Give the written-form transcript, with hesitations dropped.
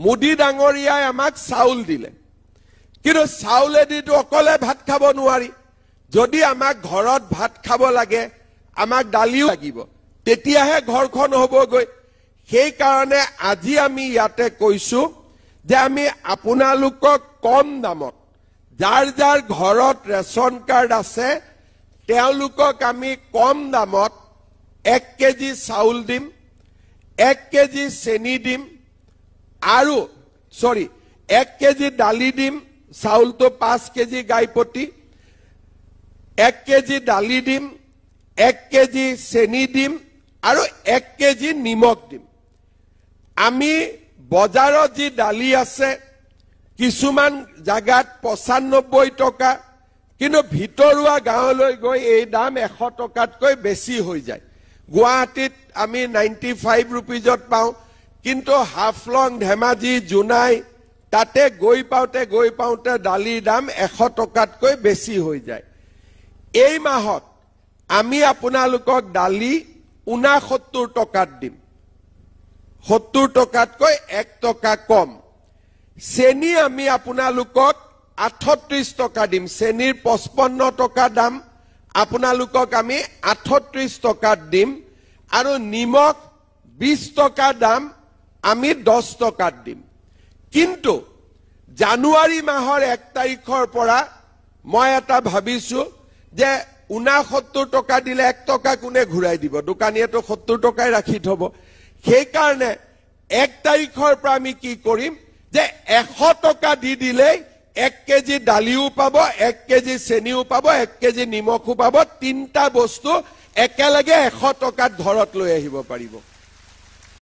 মোদী ডাঙৰীয়াই আমাক চাউল দিলে, কিন্তু চাউলেদিতো অকলে ভাত খাব নোৱাৰি। যদি আমাক ঘৰত ভাত খাব লাগে, আমাক দালিও লাগিব, তেতিয়াহে ঘৰখন হ'বগৈ। সেইকাৰণে আজি আমি ইয়াতে কৈছো যে আমি আপোনালোকক কম দামত, যাৰ যাৰ ঘৰত ৰেচন কাৰ্ড আছে তেওঁলোকক আমি কম দামত 1 কেজি চাউল দিম, 1 কেজি চেনি দিম, আৰু 1 কেজি দালি দিম, চাউলটো 5 কেজি গাইপতি, 1 কেজি দালি দিম, 1 কেজি চেনি দিম, আৰু 1 কেজি নিমখ দিম। আমি বজাৰত যি দালি আছে কিছুমান জাগাত 95 টকা, কিন্তু ভিতৰুৱা গাঁৱলৈ গৈ এই দাম 100 টকাতকৈ বেছি হৈ যায়। গুৱাহাটীত আমি 95 ৰুপিজত পাওঁ, কিন্তু হাফলং, ধেমাজি, জোনাই তাতে গৈ পাওঁতে দালিৰ দাম 100 টকাতকৈ বেছি হৈ যায়। এই মাহত আমি আপোনালোকক দালি 69 টকাত দিম, 70 টকাতকৈ 1 টকা কম। চেনি আমি আপোনালোকক 38 টকা দিম, চেনিৰ 55 টকা দাম, আপোনালোকক আমি 38 টকাত দিম, আৰু নিমখ 20 টকা দাম আমি 10 টকাত দিম। কিন্তু জানুৱাৰী মাহৰ 1 তাৰিখৰ পৰা মই এটা ভাবিছো যে 69 টকা দিলে 1 টকা কোনে ঘূৰাই দিব? দোকানীয়েতো 70 টকাই ৰাখি থব। সেইকাৰণে 1 তাৰিখৰ পৰা আমি কি কৰিম যে 100 টকা দি দিলেই 1 কেজি দালিও পাব, 1 কেজি চেনিও পাব, 1 কেজি নিমখো পাব, 3টা বস্তু একেলগে 100 টকাত ঘৰত লৈ আহিব পাৰিব।